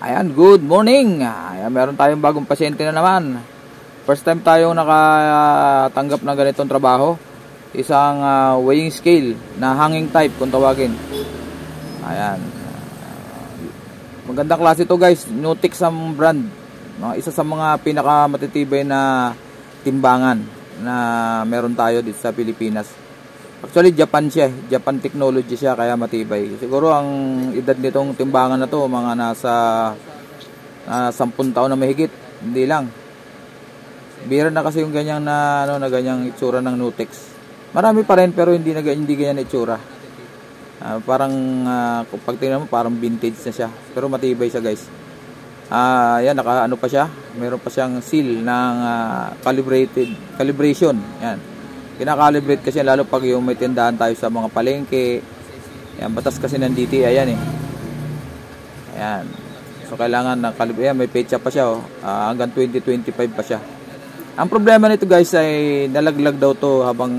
Ayan, good morning. Ayan, meron tayong bagong pasyente na naman. First time tayong nakatanggap ng ganitong trabaho. Isang weighing scale na hanging type kung tawagin. Ayan. Magandang klase ito guys. Nutix ang brand. Isa sa mga pinakamatitibay na timbangan na meron tayo dito sa Pilipinas. Actually Japan siya, Japan technology siya kaya matibay. Siguro ang edad nitong timbangan na to mga nasa 10 taon na mahigit, hindi lang. Bira na kasi yung ganyang na ganyang itsura ng Nutix. Marami pa rin pero hindi ganyan itsura. Parang kung pag tingnan mo parang vintage na siya, pero matibay siya guys. Yan naka pa siya, meron pa siyang seal ng calibration. Yan. Kinakalibrate kasi lalo pag yung may tindahan tayo sa mga palengke. Yan, batas kasi ng DTI ayan eh. Ayan. So kailangan ng calibrate. May petsa pa siya hanggang 2025 pa siya. Ang problema nito guys ay nalaglag daw to habang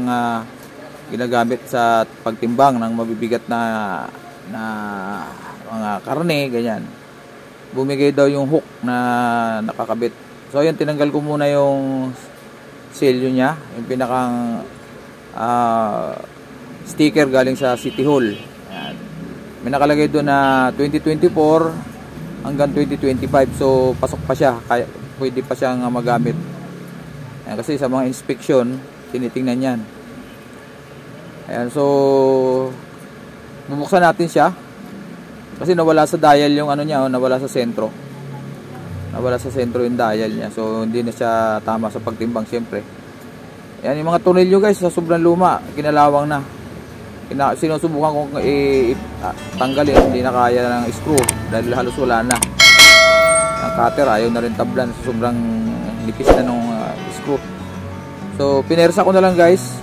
ginagamit sa pagtimbang ng mabibigat na mga karne, ganyan. Bumigay daw yung hook na nakakabit. So ayan, tinanggal ko muna yung selyo niya, yung pinakang sticker galing sa City Hall. Ayan. May nakalagay doon na 2024 hanggang 2025. So pasok pa siya, kaya pwede pa siyang magamit. Ayan, kasi sa mga inspection tinitingnan yan. Ayan, so bubuksan natin siya kasi nawala sa dial yung ano niya, nawala sa sentro. Nawala sa sentro yung dial niya. So hindi na siya tama sa pagtimbang siyempre. Yan yung mga tornilyo guys, sa sobrang luma, kinalawang na. Sinusubukan kong tanggalin, hindi na kaya ng screw dahil halos wala na. Ang cutter ayaw na rin tablan, sobrang nipis na nung screw. So pinersa ko na lang guys.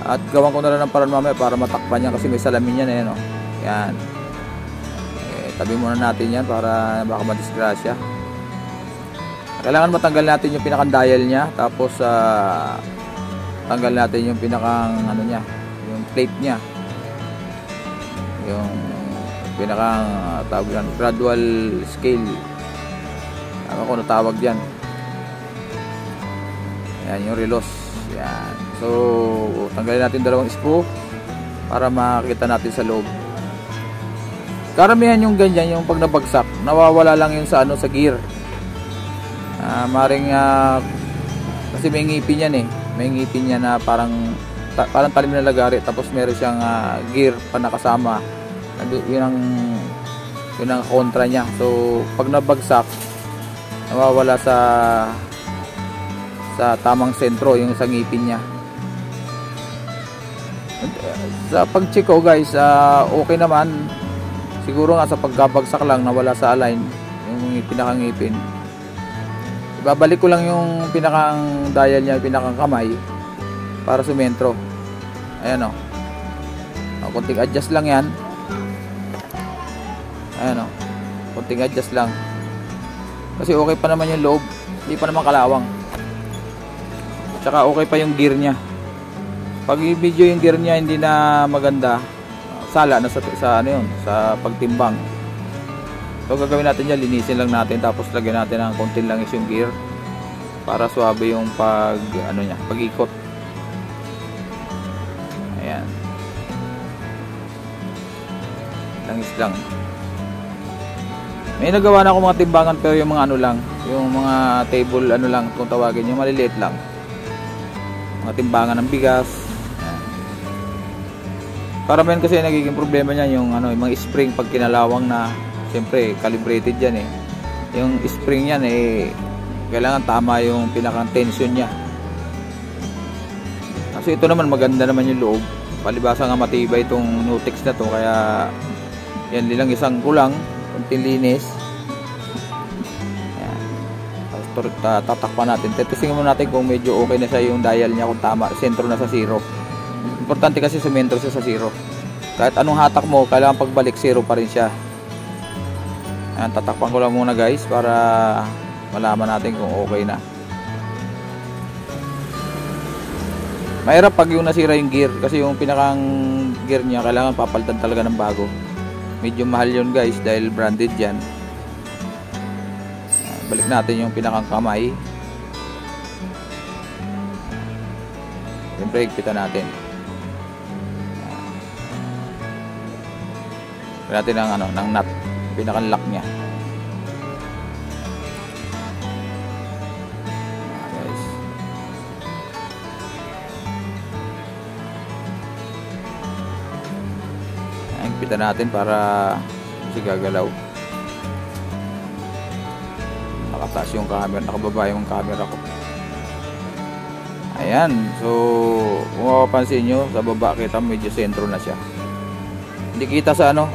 At gawan ko na lang ng paraan mamaya para matakpan niya kasi may salamin yan eh, no? Yan. Tabi muna natin yan para baka madisgrasya. Kailangan matanggal natin yung pinakang dial niya, tapos tanggal natin yung pinakang ano niya, yung plate niya, yung pinakang tawag yan, gradual scale, ano ko natawag dyan. Yan yung relos. Yan. So tanggalin natin dalawang screw para makita natin sa loob. Karamihan yung ganyan, yung pag nabagsak nawawala lang yun sa ano, sa gear. Maring kasi may ngipin yan eh, may ngipin yan na parang talim na lagari, tapos meron siyang gear pa nakasama. Yun ang kontra niya. So pag nabagsak nawawala sa tamang sentro yung sa ngipin niya. Sa pag-check ko guys, okay naman. Siguro nga sa pagkabagsak lang nawala sa align yung pinakangipin. Ibabalik ko lang yung pinakang dial niya, pinakang kamay para sumentro. Ayan o. Kunting adjust lang yan. Ayan o. Kunting adjust lang. Kasi okay pa naman yung loob. Hindi pa naman kalawang. Tsaka okay pa yung gear niya. Pag i-video yung gear niya hindi na maganda, sala na sa ano yun, sa pagtimbang. So gagawin natin yan, linisin lang natin, tapos lagyan natin ng konting langis yung gear para suwabe yung pag-ikot. Ayan. Langis lang. May nagawa na ako mga timbangan pero yung mga ano lang, yung mga table ano lang kung tawagin, yung maliliit lang. Mga timbangan ng bigas. Para men kasi nagiging problema niya yung yung mga spring pag kinalawang na, siyempre calibrated yan eh. Yung spring yan eh kailangan tama yung pinakang tension niya. Kasi ito naman maganda naman yung loob. Palibasa nga matibay itong Nutix na to, kaya yan lang isang kulang, konting linis. Yan. Tapos tatakpan natin. Testingin muna natin kung medyo okay na siya yung dial niya, kung tama, sentro na sa 0. Importante kasi sumentro siya sa 0. Kahit anong hatak mo, kailangan pagbalik 0 pa rin siya. Ayan, tatakpan ko lang muna guys para malaman natin kung okay na. Mahirap pag yung nasira yung gear kasi yung pinakang gear niya kailangan papalitan talaga ng bago. Medyo mahal yun guys dahil branded yan. balik natin yung pinakang kamay. Siyempre higpitan natin. Natin ng ano, ng nut, pinakang lock niya. Guys. Higpitan natin para kasi gagalaw. Nakataas yung camera, nakababa yung camera ko. Ayan, so kung mapapansin nyo, sa baba kita medyo sentro na siya. Hindi kita sa ano,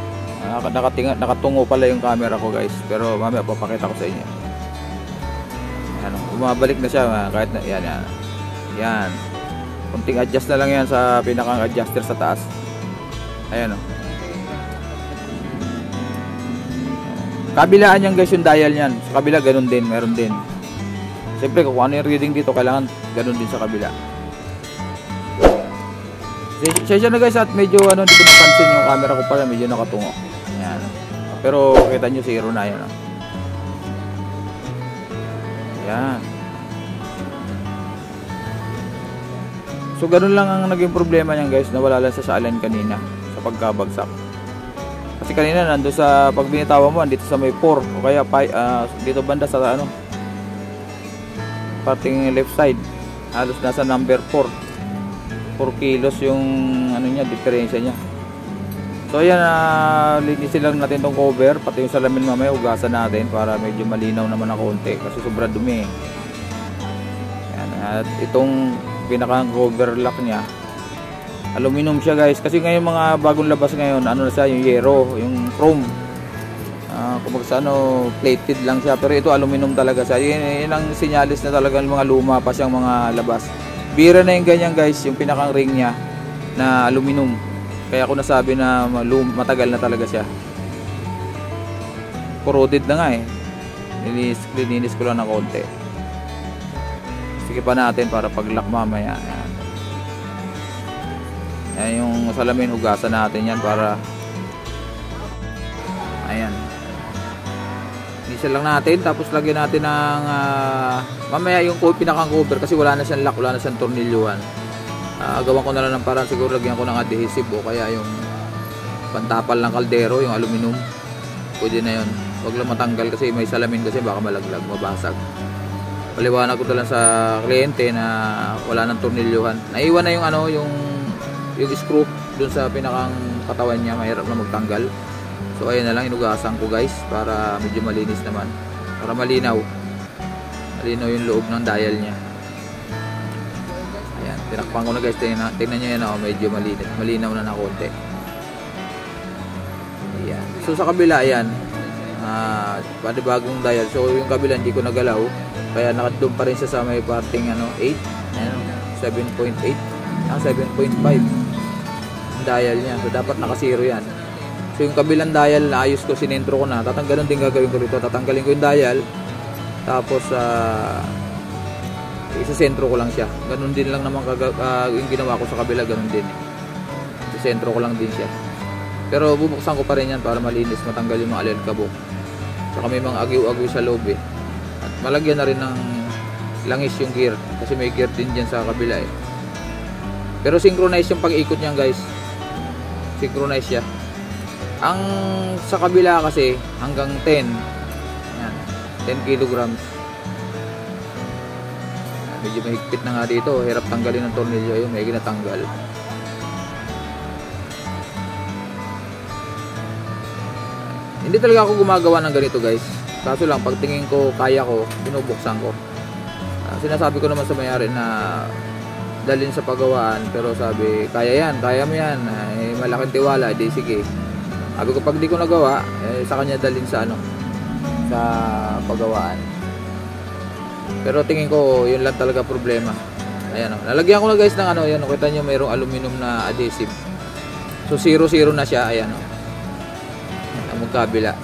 nakatungo pala yung camera ko guys, pero mamaya papakita ko sa inyo. Ayan, bumabalik na siya kahit na, yan, yan. Yan, kunting adjust na lang yan sa pinakang adjuster sa taas. Ayan o. Kabilaan yan guys yung dial nyan, sa kabila ganun din, meron din. Siyempre kung ano yung reading dito, kailangan ganun din sa kabila. Siya na guys, at medyo ano, hindi ko napansin yung camera ko pala, medyo nakatungo. Ayan. Pero kita nyo, zero na yan. Ayan. So ganun lang ang naging problema niyan guys, nawala lang sa allen kanina sa pagkabagsak. Kasi kanina nandun sa pag binitawan mo, dito sa may 4 o kaya dito banda sa ano, parting left side, halos nasa number 4 kilos yung ano niya, diferensya niya. So ayan, linisin lang natin tong cover, pati yung salamin mamaya ugasan natin para medyo malinaw naman ng konti kasi sobra dumi. Ayan, at itong pinakang cover lock niya, aluminum siya guys, kasi ngayon mga bagong labas ngayon, ano na siya, yung yero, yung chrome. Kumbaga sa ano, plated lang siya, pero ito aluminum talaga siya. Yun ang sinyalis na talagang mga luma pa siyang mga labas. Bira na yung ganyan guys, yung pinakang ring niya na aluminum. Kaya ako nasabi na matagal na talaga siya. Corroded na nga eh. Linis ko lang ng konti. Sige pa natin para pag lock mamaya. Ayan. Ayan yung salamin, hugasan natin yan para ayan. Linisin lang natin, tapos lagyan natin ng mamaya yung pinakang cover kasi wala na siyang lock, wala na siyang tornilyuhan. Gawan ko na lang ng parang, siguro lagyan ko ng adhesive o kaya yung pantapal ng kaldero, yung aluminum. Pwede na yun. Huwag lang matanggal kasi may salamin kasi baka malaglag, mabasag. Paliwanag ko lang sa kliyente na wala nang tornilyuhan. Naiwan na yung ano, yung screw dun sa pinakang katawan niya, mahirap na magtanggal. So ayun na lang, inugasan ko guys para medyo malinis naman, para malinaw yung loob ng dial niya. Ayan, tinakpan ko na guys, tingnan nyo yan, medyo malinaw na ng konti. Ayan. So sa kabila, ayan, bagong dial. So yung kabila hindi ko nagalaw, kaya nakadum pa rin siya sa may parting ano, 8, ayan, 7.8, 7.5 dial niya. So dapat naka-zero yan. So yung kabilang dial na ayos ko, sinentro ko na. Tatanggalin din gagawin ko rito. Tatanggalin ko yung dial. Tapos isasentro ko lang siya. Ganun din lang naman yung ginawa ko sa kabila, ganun din. Isasentro ko lang din siya. Pero bubuksan ko pa rin yan para malinis, matanggal yung mga alerkabok. Saka may mga agiw-agiw sa loob eh. At malagyan na rin ng langis yung gear. Kasi may gear din dyan sa kabila eh. Pero synchronize yung pag-ikot niyan guys. Synchronize siya. Ang sa kabila kasi hanggang 10. Yan, 10 kilograms. Medyo mahigpit na nga dito, hirap tanggalin ng tornilyo. Ayun, may ginatanggal. Hindi talaga ako gumagawa ng ganito guys. Kaso lang pag tingin ko kaya ko, binubuksan ko. Sinasabi ko naman sa may-ari na dalhin sa pagawaan, pero sabi kaya mo yan, malaking tiwala, di sige. Sabi ko pag di ko nagawa, sa kanya dalhin sa ano, sa pagawaan. Pero tingin ko yun lang talaga problema. Ayan, nalagyan ko na guys ng ano, yan, kita nyo mayroong aluminum na adhesive. So 0-0 na siya, ayan, ang magkabila.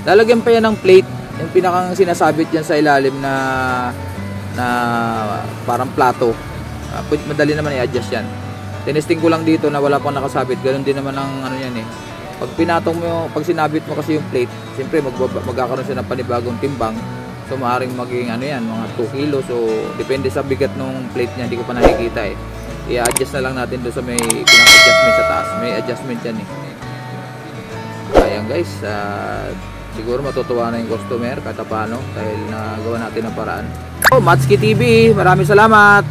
Lalagyan pa yan ng plate, yung pinakang sinasabit yan sa ilalim na parang plato. Madali naman i-adjust yan. Tinesting ko lang dito na wala pang nakasabit. Ganun din naman ang ano yan eh. Pag pinatong mo, pag sinabit mo kasi yung plate, siyempre magkakaroon siya ng panibagong timbang. So maaaring maging ano yan, mga 2 kilos. So depende sa bigat ng plate niya, hindi ko pa nakikita eh. I-adjust na lang natin doon sa may pinaka-adjustment sa taas. May adjustment yan eh. Ayan guys, siguro matutuwa na yung customer kahit paano dahil nagawa natin ang paraan. Oh, Matsuki TV, maraming salamat.